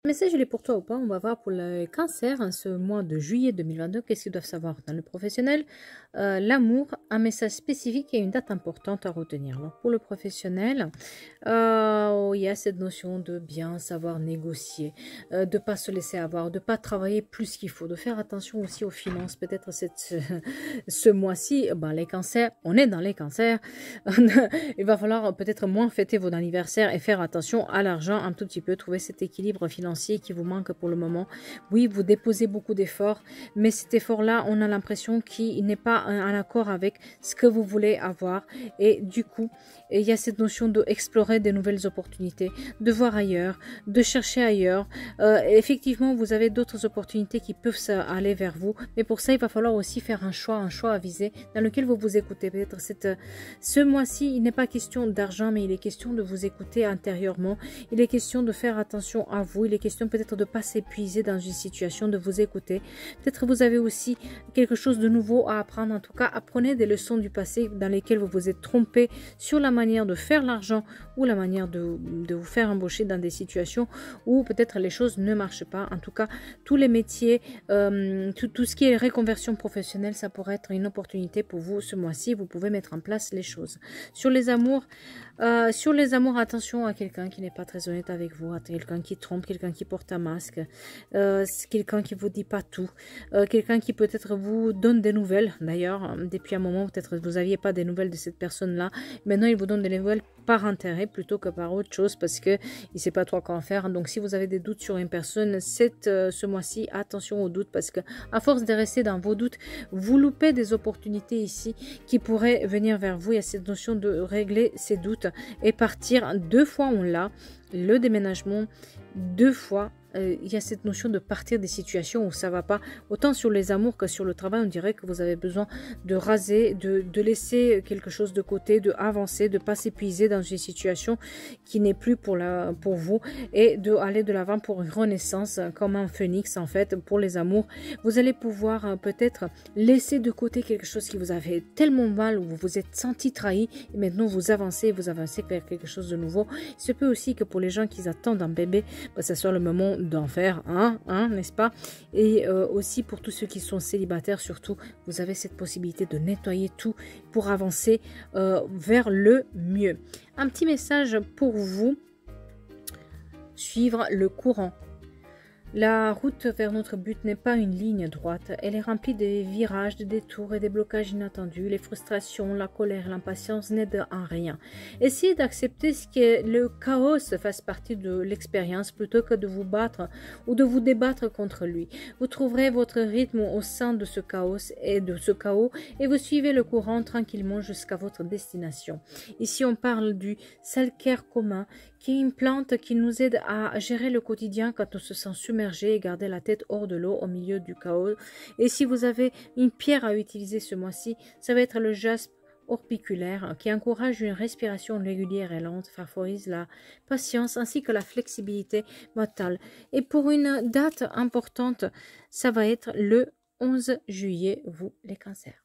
Message, il est pour toi ou pas? On va voir pour le cancer, hein, ce mois de juillet 2022, qu'est-ce qu'ils doivent savoir dans le professionnel. L'amour, un message spécifique et une date importante à retenir. Alors pour le professionnel, il y a cette notion de bien savoir négocier, de ne pas se laisser avoir, de ne pas travailler plus qu'il faut, de faire attention aussi aux finances. Peut-être ce mois-ci, les cancers, on est dans les cancers, il va falloir peut-être moins fêter vos anniversaires et faire attention à l'argent un tout petit peu, trouver cet équilibre financier qui vous manque pour le moment. Oui, vous déposez beaucoup d'efforts, mais cet effort-là, on a l'impression qu'il n'est pas en accord avec ce que vous voulez avoir. Et du coup, il y a cette notion d'explorer des nouvelles opportunités, de voir ailleurs, de chercher ailleurs. Effectivement, vous avez d'autres opportunités qui peuvent aller vers vous, mais pour ça, il va falloir aussi faire un choix à viser dans lequel vous vous écoutez. Peut-être ce mois-ci, il n'est pas question d'argent, mais il est question de vous écouter intérieurement. Il est question de faire attention à vous. Il est question peut-être de ne pas s'épuiser dans une situation, de vous écouter. Peut-être vous avez aussi quelque chose de nouveau à apprendre. En tout cas, apprenez des leçons du passé dans lesquelles vous vous êtes trompé sur la manière de faire l'argent ou la manière de vous faire embaucher dans des situations où peut-être les choses ne marchent pas. En tout cas, tous les métiers, tout ce qui est reconversion professionnelle, ça pourrait être une opportunité pour vous ce mois-ci. Vous pouvez mettre en place les choses. Sur les amours, attention à quelqu'un qui n'est pas très honnête avec vous, à quelqu'un qui trompe, quelqu'un qui porte un masque, quelqu'un qui vous dit pas tout, quelqu'un qui peut-être vous donne des nouvelles. D'ailleurs, depuis un moment, peut-être vous n'aviez pas des nouvelles de cette personne-là. Maintenant, il vous donne des nouvelles par intérêt plutôt que par autre chose parce que il sait pas trop quoi en faire. Donc, si vous avez des doutes sur une personne, ce mois-ci, attention aux doutes parce que à force de rester dans vos doutes, vous loupez des opportunités ici qui pourraient venir vers vous. Il y a cette notion de régler ces doutes et partir 2 fois, on l'a, le déménagement, 2 fois. Il y a cette notion de partir des situations où ça va pas, autant sur les amours que sur le travail. On dirait que vous avez besoin de raser, de laisser quelque chose de côté, de avancer, de pas s'épuiser dans une situation qui n'est plus pour vous et de aller de l'avant pour une renaissance comme un phénix en fait. Pour les amours, vous allez pouvoir peut-être laisser de côté quelque chose qui vous a fait tellement mal, où vous vous êtes senti trahi et maintenant vous avancez vers quelque chose de nouveau. Il se peut aussi que pour les gens qui attendent un bébé, ça soit le moment d'en faire n'est-ce pas? Et aussi pour tous ceux qui sont célibataires, surtout, vous avez cette possibilité de nettoyer tout pour avancer vers le mieux. Un petit message pour vous: suivre le courant. La route vers notre but n'est pas une ligne droite, elle est remplie de virages, de détours et des blocages inattendus. Les frustrations, la colère, l'impatience n'aident en rien. Essayez d'accepter ce que le chaos fasse partie de l'expérience plutôt que de vous battre ou de vous débattre contre lui. Vous trouverez votre rythme au sein de ce chaos et vous suivez le courant tranquillement jusqu'à votre destination. Ici, on parle du calcaire commun, qui est une plante qui nous aide à gérer le quotidien quand on se sent submergé et garder la tête hors de l'eau au milieu du chaos. Et si vous avez une pierre à utiliser ce mois-ci, ça va être le jaspe orbiculaire qui encourage une respiration régulière et lente, favorise la patience ainsi que la flexibilité mentale. Et pour une date importante, ça va être le 11 juillet, vous les cancers.